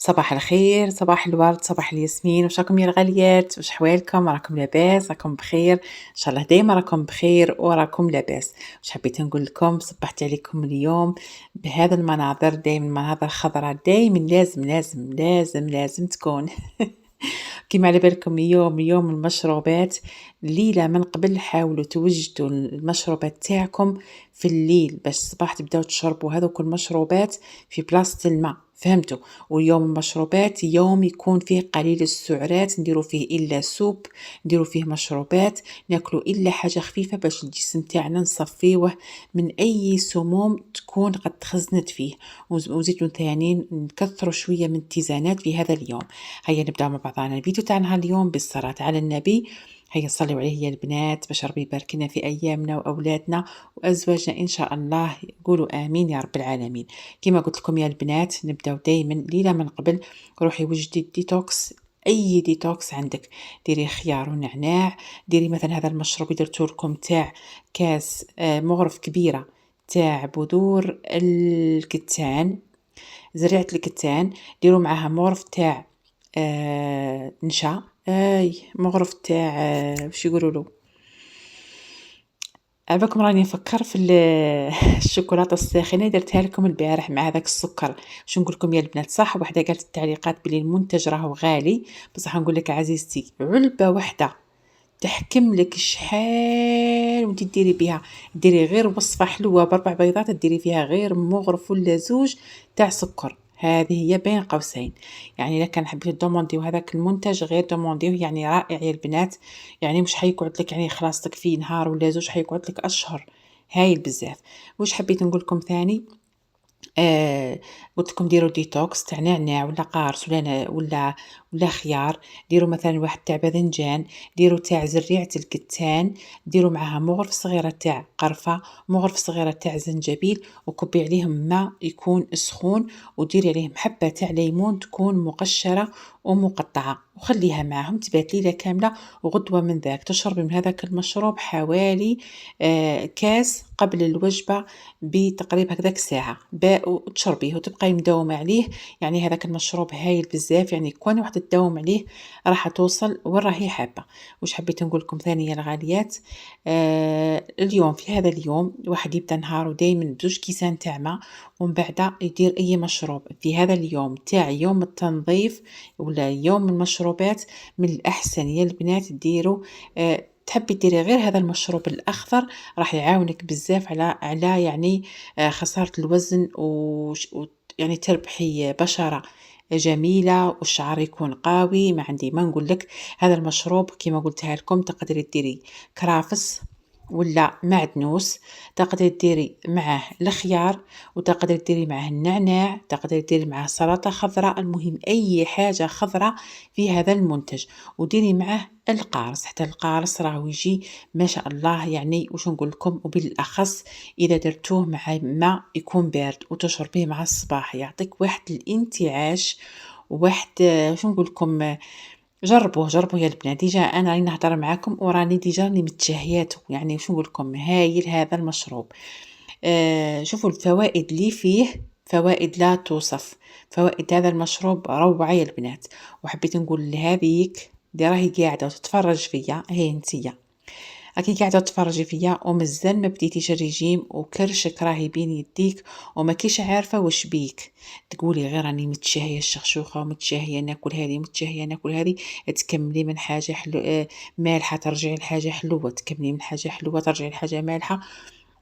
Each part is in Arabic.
صباح الخير، صباح الورد، صباح الياسمين، واش راكم يا الغاليات؟ واش حوالكم؟ راكم لاباس؟ راكم بخير؟ ان شاء الله دايما راكم بخير وراكم لاباس. واش حبيت نقول لكم؟ صبحت عليكم اليوم بهذا المناظر، دايما مناظر خضراء، دايما لازم لازم لازم لازم تكون. كيما على بالكم يوم المشروبات. ليلة من قبل حاولوا توجدوا المشروبات تاعكم في الليل باش الصباح تبداو تشربوا هذوك المشروبات في بلاصة الماء، فهمتوا؟ ويوم المشروبات يوم يكون فيه قليل السعرات، نديروا فيه إلا سوب، نديروا فيه مشروبات، ناكلوا إلا حاجة خفيفة باش الجسم تاعنا نصفيوه من أي سموم تكون قد تخزنت فيه. وزيدوا ثاني نكثروا شوية من الاتزانات في هذا اليوم. هيا نبدأ مع بعضنا الفيديو تاعنا اليوم بالصلاة على النبي. هيا صلوا عليه يا البنات باش ربي يبارك لنا في أيامنا وأولادنا وأزواجنا إن شاء الله، قولوا آمين يا رب العالمين. كما قلت لكم يا البنات نبداو دايما ليلة من قبل، روحي وجدي الديتوكس، اي ديتوكس عندك، ديري خيار ونعناع، ديري مثلا هذا المشروب اللي درتو لكم تاع كاس مغرف كبيره تاع بذور الكتان، زريعه الكتان، ديروا معاها مغرف تاع نشا، مغرف تاع واش يقولوا له، عباكم راني نفكر في الشوكولاته الساخنه درتها لكم البارح مع هذاك السكر. شو نقول لكم يا البنات؟ صح وحده قالت التعليقات بلي المنتج راهو غالي، بصح نقول لك عزيزتي علبه واحده تحكم لك شحال وانت ديري بها، ديري غير وصفه حلوه ب4 بيضات ديري فيها غير مغرف ولا زوج تاع سكر. هذه هي بين قوسين. يعني اذا كان حبيتو دومونديو هذاك المنتج غير دومونديو، يعني رائع يا البنات. يعني مش حيقعد لك يعني خلاص لك فيه نهار ولا زوج، حيقعد لك اشهر، هايل بزاف. واش حبيت نقول لكم ثاني؟ قلت لكم ديروا ديتوكس تاع نعناع ولا قارص ولا خيار، ديروا مثلا واحد تاع باذنجان، ديروا تاع زريعه الكتان، ديروا معاها مغرف صغيره تاع قرفه، مغرف صغيره تاع زنجبيل، وكبي عليهم ماء يكون سخون، وديري عليهم حبه تاع ليمون تكون مقشره ومقطعه، وخليها معاهم تبات ليله كامله. وغدوه من ذاك تشربي من هذاك المشروب حوالي كاس قبل الوجبه بتقريبا هكذاك ساعه وتشربيه وتبقاي مداومه عليه. يعني هذاك المشروب هايل بزاف، يعني كون واحده تداوم عليه راح توصل وين راهي حابه. واش حبيت نقول لكم ثاني يا الغاليات؟ اليوم في هذا اليوم الواحد يبدا نهاره دائما بزوج كيسان تاع ماء، ومن بعد يدير اي مشروب في هذا اليوم تاع يوم التنظيف ولا يوم المشروبات. من الاحسن يا البنات ديروا تحبي ديري غير هذا المشروب الاخضر، راح يعاونك بزاف على يعني خسارة الوزن يعني تربحي بشرة جميلة والشعر يكون قوي. ما عندي ما نقول لك، هذا المشروب كما قلتها لكم تقدري ديري كرافس ولا معدنوس، تقدري ديري معاه الخيار، وتقدري ديري معاه النعناع، تقدري ديري معاه سلطة خضراء، المهم أي حاجة خضراء في هذا المنتج، وديري معاه القارص. حتى القارص راهو يجي ما شاء الله. يعني وش نقول لكم؟ وبالأخص إذا درتوه مع ماء يكون بارد وتشربيه مع الصباح يعطيك واحد الانتعاش، واحد شو نقول لكم، جربوه يا البنات. ديجا انا راني نهضر معاكم وراني ديجا راني متشهياته. يعني شو نقول لكم، هايل هذا المشروب. شوفوا الفوائد اللي فيه، فوائد لا توصف. فوائد هذا المشروب روعة يا البنات. وحبيت نقول لهذيك اللي راهي قاعده وتتفرج فيا، هي انتيا راكي قاعده تفرجي فيا ومازال ما بديتيش الرجيم وكرشك راه يبين يديك وما كيش عارفه واش بيك، تقولي غير راني متشهيه الشخشوخه ومتشهيه ناكل هذه متشهيه ناكل هذه، تكملي من حاجه مالحه ترجعي لحاجه حلوه، تكملي من حاجه حلوه ترجعي لحاجه مالحه،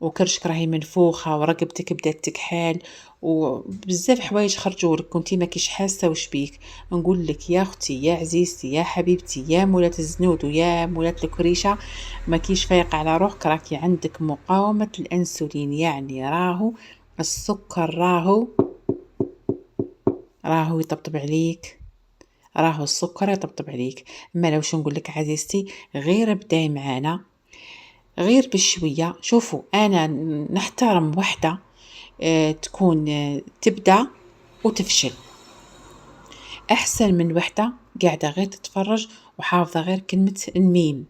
وكرشك راهي منفوخه ورقبتك بدات تكحال وبزاف حوايج خرجوا لك كنتي ما كيش حاسه واش بيك. نقول لك يا اختي يا عزيزتي يا حبيبتي يا مولات الزنود ويا مولات الكريشه، ما كيش فايقه على روحك، راكي عندك مقاومه الانسولين. يعني راهو السكر راهو يطبطب عليك، راهو السكر يطبطب عليك. اما لو شو نقول لك عزيزتي، غير ابداي معانا غير بشويه. شوفوا انا نحترم وحده تكون تبدا وتفشل احسن من وحده قاعده غير تتفرج وحافظه غير كلمه الميم.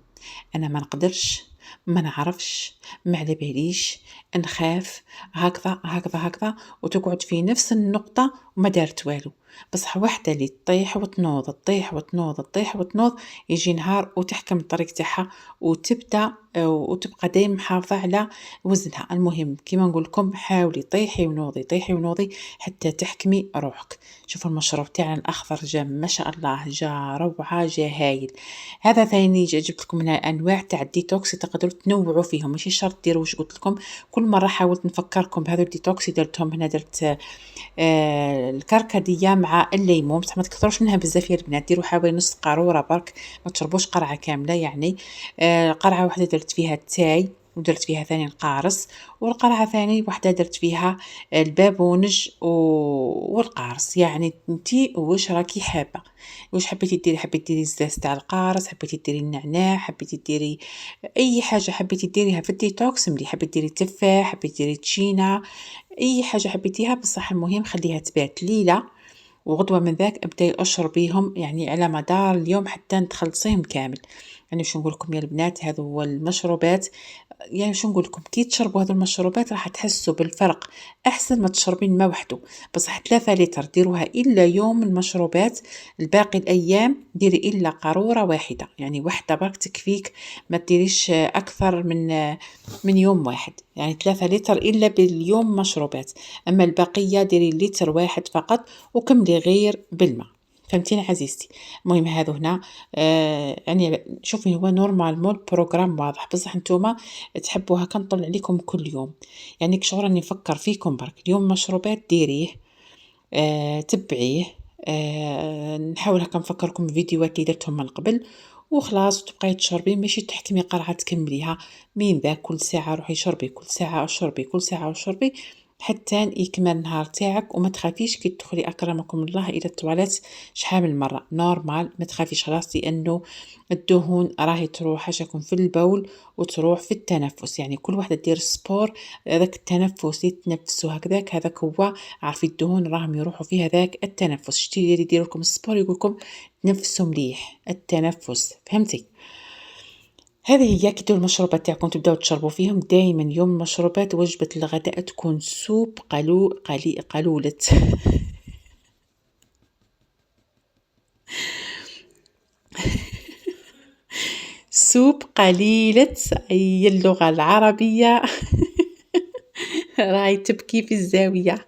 انا ما نقدرش، ما نعرفش، ما على باليش، نخاف، هكذا هكذا هكذا، وتقعد في نفس النقطه وما دارت والو. بصح وحدة اللي تطيح وتنوض، تطيح وتنوض، تطيح وتنوض، يجي نهار وتحكم الطريق تاعها وتبدأ وتبقى دايما محافظة على وزنها. المهم كيما نقول لكم حاولي طيحي ونوضي، طيحي ونوضي حتى تحكمي روحك. شوفوا المشروب تاعنا الأخضر جا ما شاء الله، جا روعة، جا هايل. هذا ثاني جبت لكم من أنواع تاع الديتوكس تقدروا تنوعوا فيهم، ماشي شرط ديروا واش قلت لكم. كل مرة حاولت نفكركم بهذا الديتوكس درتهم هنا. درت الكركديه مع الليمون، بصح ما تكثروش منها بزاف يا البنات، ديروا حوالي نص قاروره برك، ما تشربوش قرعه كامله يعني. قرعه واحده درت فيها التاي، ودرت فيها ثاني القارص، والقرعه ثاني واحده درت فيها البابونج والقارص. يعني انتي واش راكي حابه، واش حبيتي ديري، حبيتي ديري الزاز تاع القارص، حبيتي ديري النعناع، حبيتي ديري اي حاجه حبيتي ديريها في الديتوكس مليح. حبيتي ديري التفاح، حبيتي ديري تشينا، اي حاجه حبيتيها، بصح المهم خليها تبات ليله، وغدوه من ذاك ابداي اشربيهم يعني على مدار اليوم حتى تخلصيهم كامل. يعني شو نقول لكم يا البنات، هذا هو المشروبات. يعني شو نقول لكم، كي تشربوا هذو المشروبات راح تحسوا بالفرق احسن ما تشربين الماء وحده. بصح 3 لتر ديروها الا يوم المشروبات، الباقي الايام ديري الا قاروره واحده، يعني واحده برك تكفيك، ما ديريش اكثر من يوم واحد. يعني 3 لتر الا باليوم مشروبات، اما البقيه ديري لتر واحد فقط وكملي غير بالماء. فهمتيني عزيزتي؟ المهم هذا هنا يعني شوفي هو نورمال مول بروغرام واضح، بصح نتوما تحبوا هكا نطلع لكم كل يوم. يعني كشغل راني نفكر فيكم برك. اليوم مشروبات ديريه، تبعيه، نحاول هكا نفكركم بفيديوهات اللي درتهم من قبل وخلاص، وتبقاي تشربي، ماشي تحكمي قرعه تكمليها من ذا. كل ساعه روحي شربي، كل ساعه اشربي، كل ساعه اشربي حتى يكمل النهار تاعك. وما تخافيش كي تدخلي اكرمكم الله الى التواليت شحال من مره نورمال، ما تخافيش خلاص، لانه الدهون راهي تروح حاجاكم في البول وتروح في التنفس. يعني كل واحده دير سبور، هذاك التنفس يتنفسوا هكذاك، هذاك هو عارفي الدهون راهم يروحوا في هذاك التنفس. شتي يدير لكم السبور يقول لكم تنفسوا مليح، التنفس، فهمتي؟ هذه هي. كي ديروا المشروبات تاعكم تبداو تشربوا فيهم دائما يوم المشروبات، وجبه الغداء تكون سوب قلولة سوب قليلة، أي اللغة العربية راهي تبكي في الزاوية.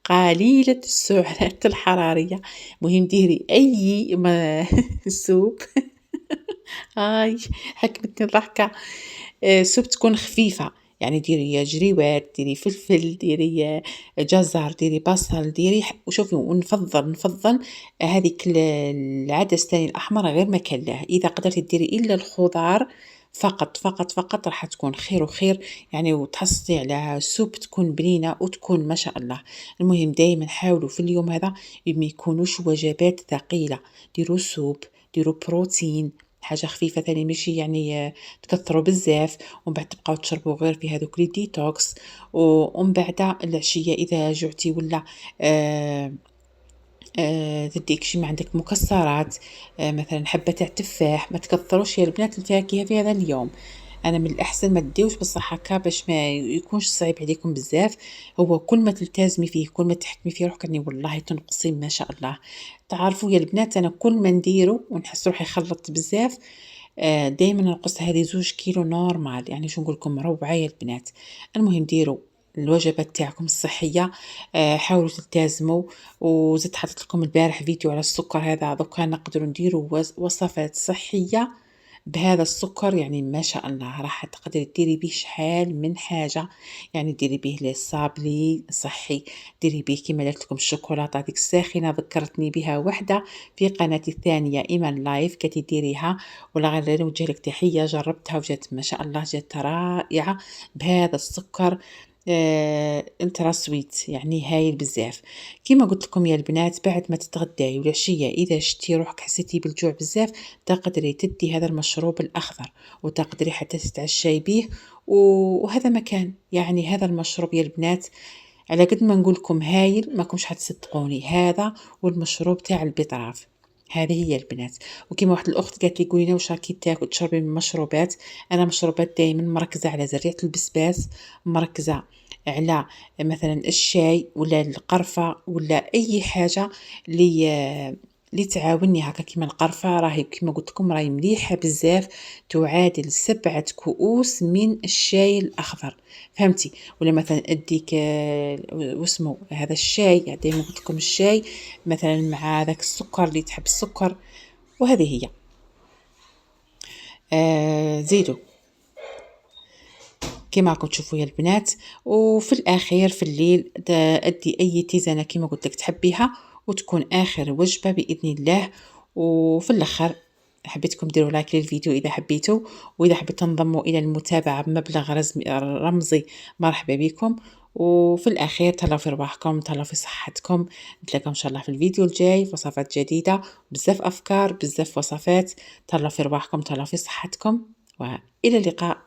قليلة السعرات الحرارية. مهم ديري أي سوب هاي حكمتني الضحكة. سوب تكون خفيفة، يعني ديري جريوات، ديري فلفل، ديري جزر، ديري بصل، ديري وشوفي. ونفضل هذيك العدس تاني الأحمر غير ما كلاه. إذا قدرتي ديري إلا الخضار فقط فقط فقط راح تكون خير وخير يعني، وتحصلي على سوب تكون بنينة وتكون ما شاء الله. المهم دايما حاولوا في اليوم هذا ما يكونوش وجبات ثقيلة، ديروا سوب، ديروا بروتين، حاجة خفيفة ثاني، ماشي يعني تكثروا بزاف ومن بعد تبقاو تشربوا غير في هذوك لي ديتوكس. ومن بعد العشية إذا جعتي ولا تديك شي ما عندك مكسرات، مثلا حبة تاع تفاح. ما تكثروش يا البنات الفاكهة في هذا اليوم. انا من الاحسن ما تديوش بصح هكا باش ما يكونش صعيب عليكم بزاف. هو كل ما تلتزمي فيه، كل ما تحكمي فيه روحك، اني والله تنقصي ما شاء الله. تعرفوا يا البنات انا كل ما نديرو ونحس روحي خلطت بزاف، دايما نقص هذه 2 كيلو نورمال. يعني شو نقول لكم روعه يا البنات. المهم ديروا الوجبات تاعكم الصحيه، حاولوا تلتزموا. وزدت حطيت لكم البارح فيديو على السكر، هذا دوكا نقدروا نديروا وصفات صحيه بهذا السكر. يعني ما شاء الله راح تقدري ديري به شحال من حاجه. يعني ديري به لي صابلي صحي، ديري به كيما درت لكم الشوكولاته هذيك الساخنه، ذكرتني بها وحده في قناتي الثانيه ايمان لايف كتي ديريها. ولا غير نوجه لك تحيه، جربتها وجات ما شاء الله، جات رائعه بهذا السكر. انترا سويت يعني هايل بزاف. كيما قلت لكم يا البنات، بعد ما تتغداي والعشيه اذا شتي روحك حسيتي بالجوع بزاف، تقدري تدي هذا المشروب الاخضر، وتقدري حتى تتعشاي به. وهذا مكان يعني هذا المشروب يا البنات، على قد ما نقول لكم هايل ما كمش حتصدقوني، هذا والمشروب تاع البطراف. هذه هي البنات. وكيما واحد الأخت قالت لي: قولي لنا واش راكي تشربي من مشروبات؟ أنا مشروبات دايمًا مركّزة على زريعة البسباس، مركّزة على مثلًا الشاي ولا القرفة ولا أي حاجة اللي تعاونني هكا. كيما القرفة راهي كيما قُلت لكم راهي مليحة بزاف، تعادل 7 كؤوس من الشاي الأخضر، فهمتِ؟ ولا مثلًا أديك واسمو هذا الشاي، دايمًا قُلت لكم الشاي مثلًا مع داك السكر اللي تحب السكر، وهذه هي. زيدوا كيما راكم تشوفوا يا البنات. وفي الأخير في الليل أدي أي تيزانة كيما قُلت لك تحبيها، وتكون آخر وجبة بإذن الله. وفي الآخر حبيتكم ديروا لايك للفيديو إذا حبيتوا، وإذا حبيتوا تنضموا إلى المتابعة بمبلغ رمزي مرحبا بكم. وفي الأخير تهلاو في رواحكم، تهلاو في صحتكم. نتلاقاو إن شاء الله في الفيديو الجاي في وصفات جديدة، بزاف أفكار، بزاف وصفات. تهلاو في رواحكم، تهلاو في صحتكم، وإلى اللقاء.